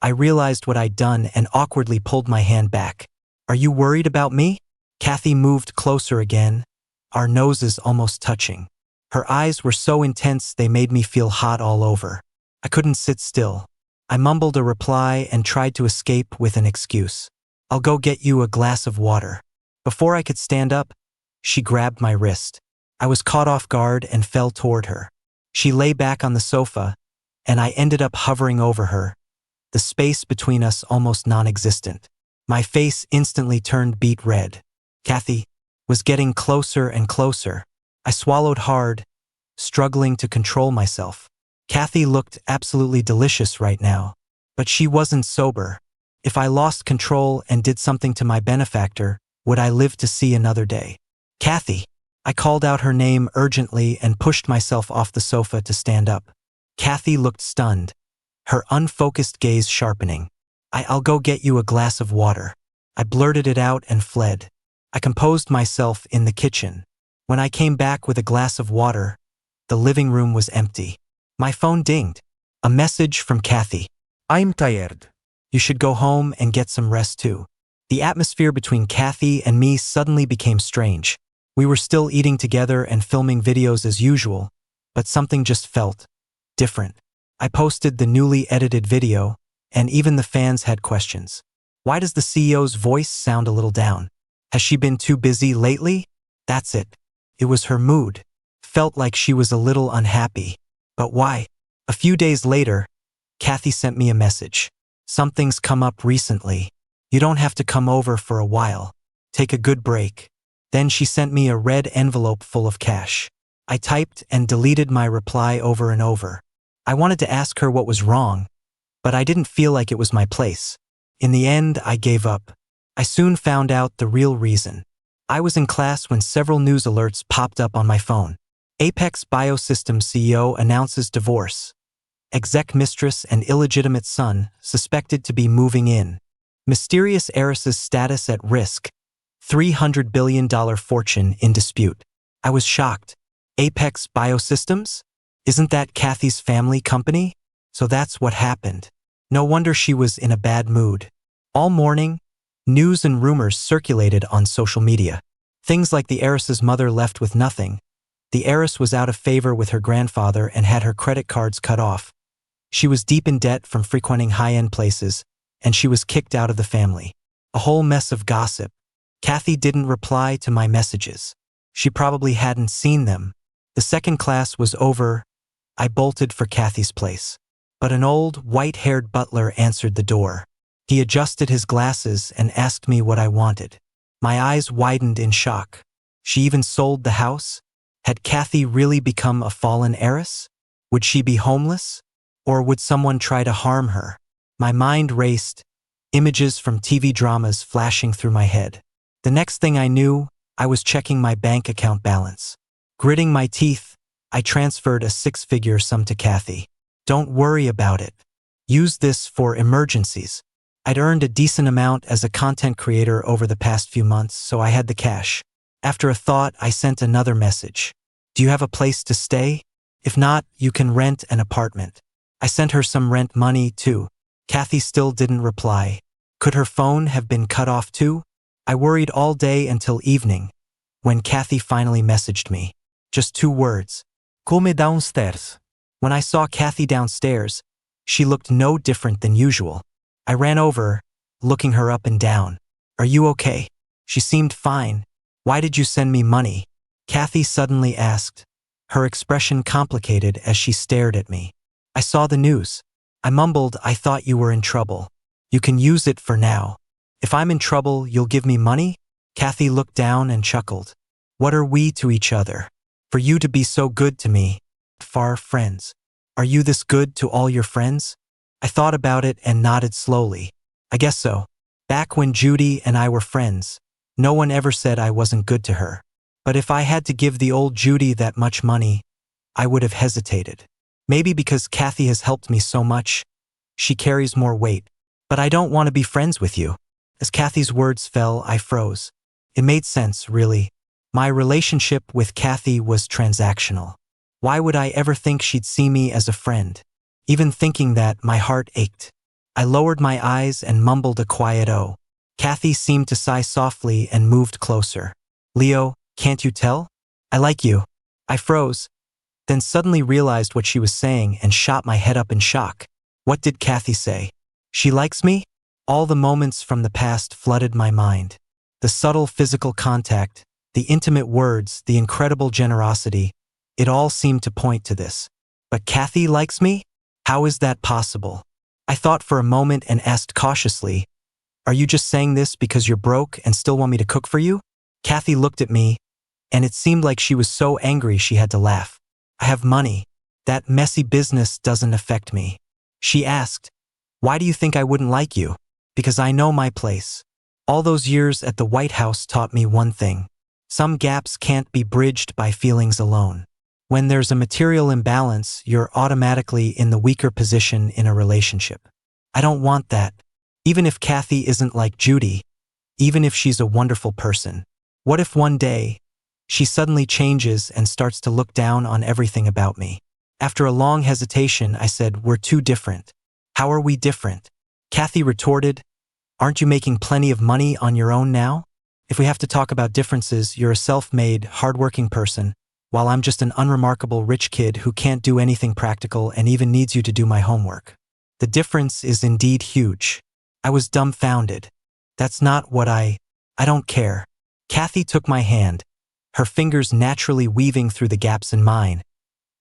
I realized what I'd done and awkwardly pulled my hand back. "Are you worried about me?" Kathy moved closer again, our noses almost touching. Her eyes were so intense they made me feel hot all over. I couldn't sit still. I mumbled a reply and tried to escape with an excuse. "I'll go get you a glass of water." Before I could stand up, she grabbed my wrist. I was caught off guard and fell toward her. She lay back on the sofa, and I ended up hovering over her, the space between us almost non-existent. My face instantly turned beet red. Kathy was getting closer and closer. I swallowed hard, struggling to control myself. Kathy looked absolutely delicious right now, but she wasn't sober. If I lost control and did something to my benefactor, would I live to see another day? Kathy! I called out her name urgently and pushed myself off the sofa to stand up. Kathy looked stunned, her unfocused gaze sharpening. I'll go get you a glass of water. I blurted it out and fled. I composed myself in the kitchen. When I came back with a glass of water, the living room was empty. My phone dinged. A message from Kathy. I'm tired. You should go home and get some rest too. The atmosphere between Kathy and me suddenly became strange. We were still eating together and filming videos as usual, but something just felt different. I posted the newly edited video, and even the fans had questions. Why does the CEO's voice sound a little down? Has she been too busy lately? That's it. It was her mood. Felt like she was a little unhappy. But why? A few days later, Kathy sent me a message. Something's come up recently. You don't have to come over for a while. Take a good break. Then she sent me a red envelope full of cash. I typed and deleted my reply over and over. I wanted to ask her what was wrong, but I didn't feel like it was my place. In the end, I gave up. I soon found out the real reason. I was in class when several news alerts popped up on my phone. Apex Biosystems CEO announces divorce. Exec mistress and illegitimate son suspected to be moving in. Mysterious heiress's status at risk. $300 billion fortune in dispute. I was shocked. Apex Biosystems? Isn't that Kathy's family company? So that's what happened. No wonder she was in a bad mood. All morning, news and rumors circulated on social media. Things like the heiress's mother left with nothing. The heiress was out of favor with her grandfather and had her credit cards cut off. She was deep in debt from frequenting high-end places, and she was kicked out of the family. A whole mess of gossip. Kathy didn't reply to my messages. She probably hadn't seen them. The second class was over. I bolted for Kathy's place. But an old, white-haired butler answered the door. He adjusted his glasses and asked me what I wanted. My eyes widened in shock. She even sold the house? Had Kathy really become a fallen heiress? Would she be homeless? Or would someone try to harm her? My mind raced, images from TV dramas flashing through my head. The next thing I knew, I was checking my bank account balance. Gritting my teeth, I transferred a six-figure sum to Kathy. Don't worry about it. Use this for emergencies. I'd earned a decent amount as a content creator over the past few months, so I had the cash. After a thought, I sent another message. Do you have a place to stay? If not, you can rent an apartment. I sent her some rent money, too. Kathy still didn't reply. Could her phone have been cut off, too? I worried all day until evening, when Kathy finally messaged me. Just 2 words. Come downstairs. When I saw Kathy downstairs, she looked no different than usual. I ran over, looking her up and down. Are you okay? She seemed fine. Why did you send me money? Kathy suddenly asked, her expression complicated as she stared at me. I saw the news. I mumbled, I thought you were in trouble. You can use it for now. If I'm in trouble, you'll give me money? Kathy looked down and chuckled. What are we to each other? For you to be so good to me. Far friends. Are you this good to all your friends? I thought about it and nodded slowly. I guess so. Back when Judy and I were friends, no one ever said I wasn't good to her. But if I had to give the old Judy that much money, I would have hesitated. Maybe because Kathy has helped me so much, she carries more weight. But I don't want to be friends with you. As Kathy's words fell, I froze. It made sense, really. My relationship with Kathy was transactional. Why would I ever think she'd see me as a friend? Even thinking that, my heart ached. I lowered my eyes and mumbled a quiet "oh." Kathy seemed to sigh softly and moved closer. Leo, can't you tell? I like you. I froze, then suddenly realized what she was saying and shot my head up in shock. What did Kathy say? She likes me? All the moments from the past flooded my mind. The subtle physical contact, the intimate words, the incredible generosity, it all seemed to point to this. But Kathy likes me? How is that possible? I thought for a moment and asked cautiously, are you just saying this because you're broke and still want me to cook for you? Kathy looked at me, and it seemed like she was so angry she had to laugh. I have money. That messy business doesn't affect me. She asked, why do you think I wouldn't like you? Because I know my place. All those years at the White House taught me one thing. Some gaps can't be bridged by feelings alone. When there's a material imbalance, you're automatically in the weaker position in a relationship. I don't want that. Even if Kathy isn't like Judy, even if she's a wonderful person. What if one day, she suddenly changes and starts to look down on everything about me? After a long hesitation, I said, we're too different. How are we different? Kathy retorted, aren't you making plenty of money on your own now? If we have to talk about differences, you're a self-made, hardworking person, while I'm just an unremarkable rich kid who can't do anything practical and even needs you to do my homework. The difference is indeed huge. I was dumbfounded. That's not what I don't care. Kathy took my hand, her fingers naturally weaving through the gaps in mine,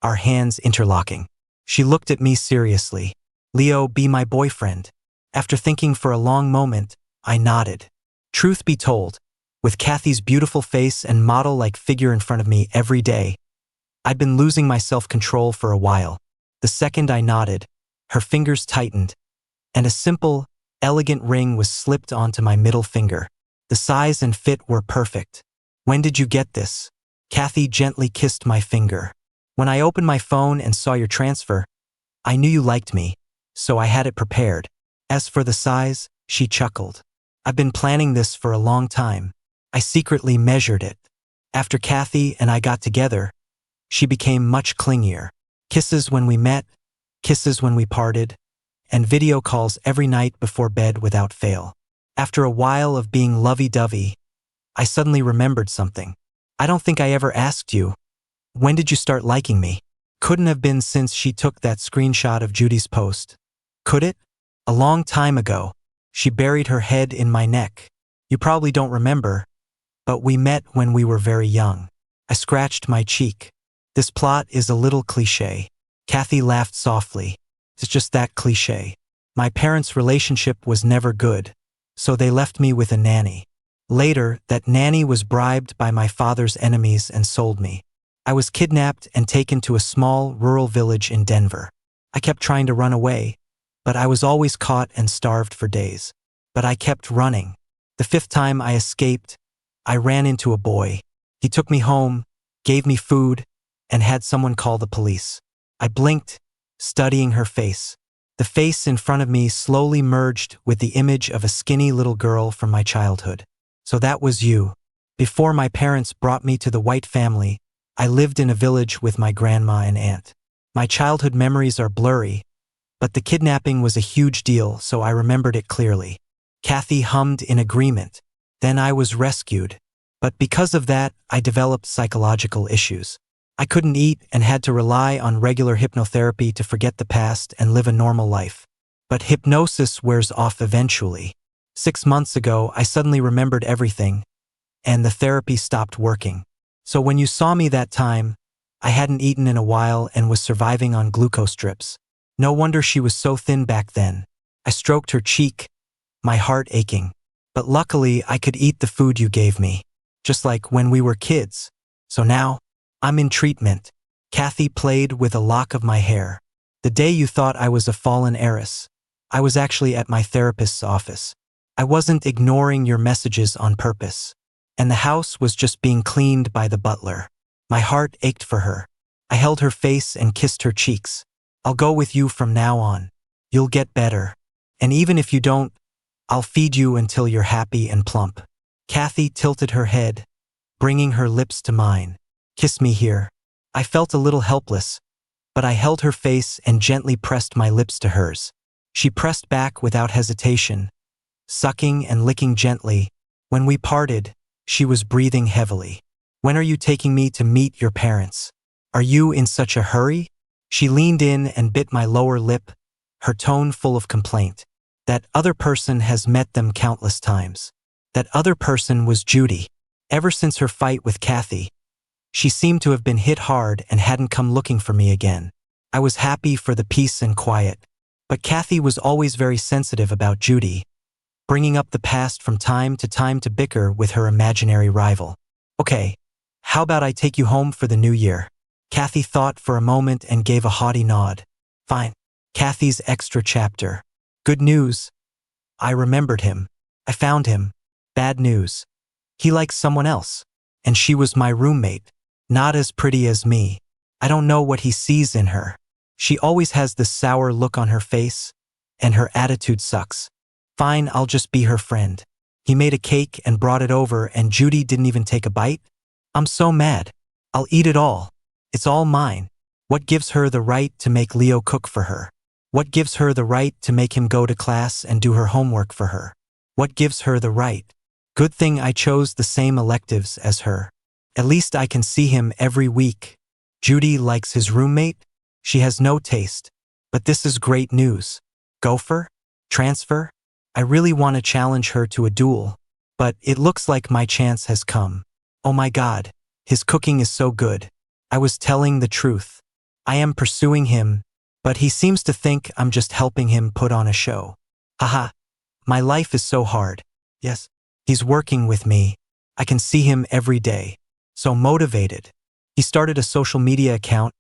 our hands interlocking. She looked at me seriously. Leo, be my boyfriend. After thinking for a long moment, I nodded. Truth be told, with Kathy's beautiful face and model-like figure in front of me every day, I'd been losing my self-control for a while. The second I nodded, her fingers tightened, and a simple, elegant ring was slipped onto my middle finger. The size and fit were perfect. When did you get this? Kathy gently kissed my finger. When I opened my phone and saw your transfer, I knew you liked me, so I had it prepared. As for the size, she chuckled. I've been planning this for a long time. I secretly measured it. After Kathy and I got together, she became much clingier. Kisses when we met, kisses when we parted, and video calls every night before bed without fail. After a while of being lovey-dovey, I suddenly remembered something. I don't think I ever asked you, when did you start liking me? Couldn't have been since she took that screenshot of Judy's post. Could it? A long time ago. She buried her head in my neck. You probably don't remember, but we met when we were very young. I scratched my cheek. This plot is a little cliché. Kathy laughed softly. It's just that cliché. My parents' relationship was never good, so they left me with a nanny. Later, that nanny was bribed by my father's enemies and sold me. I was kidnapped and taken to a small, rural village in Denver. I kept trying to run away, but I was always caught and starved for days. But I kept running. The fifth time I escaped, I ran into a boy. He took me home, gave me food, and had someone call the police. I blinked, studying her face. The face in front of me slowly merged with the image of a skinny little girl from my childhood. So that was you. Before my parents brought me to the White family, I lived in a village with my grandma and aunt. My childhood memories are blurry, but the kidnapping was a huge deal, so I remembered it clearly. Kathy hummed in agreement. Then I was rescued. But because of that, I developed psychological issues. I couldn't eat and had to rely on regular hypnotherapy to forget the past and live a normal life. But hypnosis wears off eventually. 6 months ago, I suddenly remembered everything, and the therapy stopped working. So when you saw me that time, I hadn't eaten in a while and was surviving on glucose drips. No wonder she was so thin back then. I stroked her cheek, my heart aching. But luckily, I could eat the food you gave me, just like when we were kids. So now, I'm in treatment. Kathy played with a lock of my hair. The day you thought I was a fallen heiress, I was actually at my therapist's office. I wasn't ignoring your messages on purpose. And the house was just being cleaned by the butler. My heart ached for her. I held her face and kissed her cheeks. I'll go with you from now on. You'll get better. And even if you don't, I'll feed you until you're happy and plump. Kathy tilted her head, bringing her lips to mine. Kiss me here. I felt a little helpless, but I held her face and gently pressed my lips to hers. She pressed back without hesitation, sucking and licking gently. When we parted, she was breathing heavily. When are you taking me to meet your parents? Are you in such a hurry? She leaned in and bit my lower lip, her tone full of complaint. That other person has met them countless times. That other person was Judy. Ever since her fight with Kathy, she seemed to have been hit hard and hadn't come looking for me again. I was happy for the peace and quiet. But Kathy was always very sensitive about Judy, bringing up the past from time to bicker with her imaginary rival. Okay, how about I take you home for the new year? Kathy thought for a moment and gave a haughty nod. Fine. Kathy's extra chapter. Good news. I remembered him. I found him. Bad news. He likes someone else. And she was my roommate. Not as pretty as me. I don't know what he sees in her. She always has this sour look on her face, and her attitude sucks. Fine, I'll just be her friend. He made a cake and brought it over, and Judy didn't even take a bite? I'm so mad. I'll eat it all. It's all mine. What gives her the right to make Leo cook for her? What gives her the right to make him go to class and do her homework for her? What gives her the right? Good thing I chose the same electives as her. At least I can see him every week. Judy likes his roommate? She has no taste. But this is great news. Gopher? Transfer? I really want to challenge her to a duel. But it looks like my chance has come. Oh my God, his cooking is so good. I was telling the truth. I am pursuing him, but he seems to think I'm just helping him put on a show. Haha, my life is so hard. Yes, he's working with me. I can see him every day. So motivated. He started a social media account,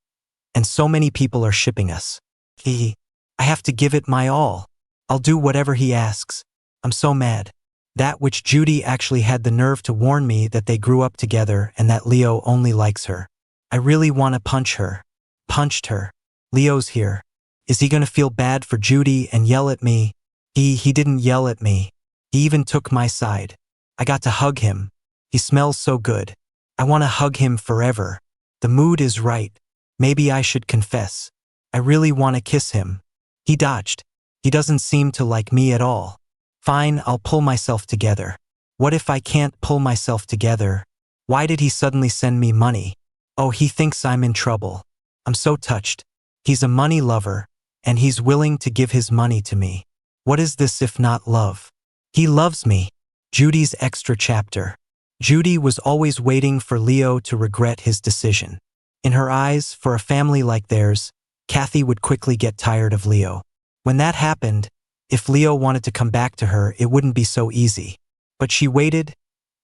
and so many people are shipping us. I have to give it my all. I'll do whatever he asks. I'm so mad. That which Judy actually had the nerve to warn me that they grew up together and that Leo only likes her. I really want to punch her. Punched her. Leo's here. Is he gonna feel bad for Judy and yell at me? He didn't yell at me. He even took my side. I got to hug him. He smells so good. I want to hug him forever. The mood is right. Maybe I should confess. I really want to kiss him. He dodged. He doesn't seem to like me at all. Fine, I'll pull myself together. What if I can't pull myself together? Why did he suddenly send me money? Oh, he thinks I'm in trouble. I'm so touched. He's a money lover, and he's willing to give his money to me. What is this if not love? He loves me. Judy's extra chapter. Judy was always waiting for Leo to regret his decision. In her eyes, for a family like theirs, Kathy would quickly get tired of Leo. When that happened, if Leo wanted to come back to her, it wouldn't be so easy. But she waited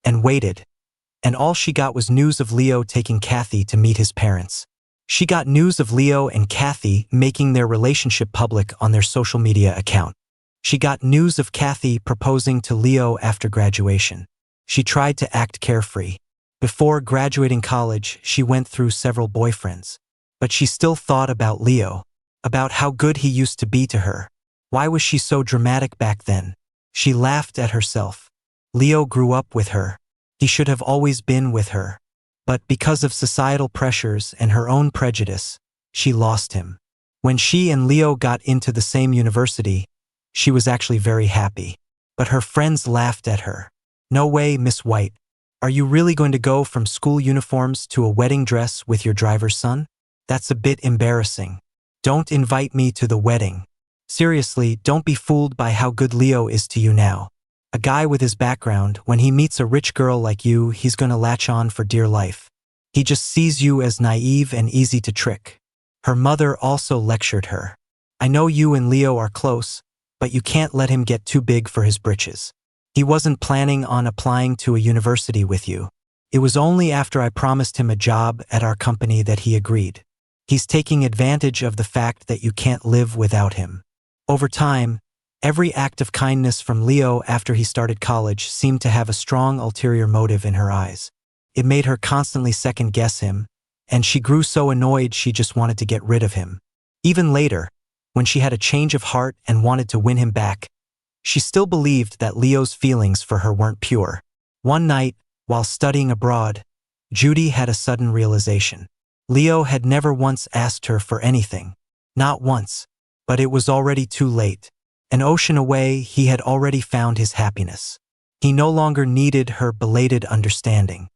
and waited, and all she got was news of Leo taking Kathy to meet his parents. She got news of Leo and Kathy making their relationship public on their social media account. She got news of Kathy proposing to Leo after graduation. She tried to act carefree. Before graduating college, she went through several boyfriends. But she still thought about Leo, about how good he used to be to her. Why was she so dramatic back then? She laughed at herself. Leo grew up with her. He should have always been with her. But because of societal pressures and her own prejudice, she lost him. When she and Leo got into the same university, she was actually very happy. But her friends laughed at her. No way, Miss White. Are you really going to go from school uniforms to a wedding dress with your driver's son? That's a bit embarrassing. Don't invite me to the wedding. Seriously, don't be fooled by how good Leo is to you now. A guy with his background, when he meets a rich girl like you, he's gonna latch on for dear life. He just sees you as naive and easy to trick. Her mother also lectured her. I know you and Leo are close, but you can't let him get too big for his britches. He wasn't planning on applying to a university with you. It was only after I promised him a job at our company that he agreed. He's taking advantage of the fact that you can't live without him. Over time, every act of kindness from Leo after he started college seemed to have a strong ulterior motive in her eyes. It made her constantly second-guess him, and she grew so annoyed she just wanted to get rid of him. Even later, when she had a change of heart and wanted to win him back, she still believed that Leo's feelings for her weren't pure. One night, while studying abroad, Judy had a sudden realization. Leo had never once asked her for anything. Not once. But it was already too late. An ocean away, he had already found his happiness. He no longer needed her belated understanding.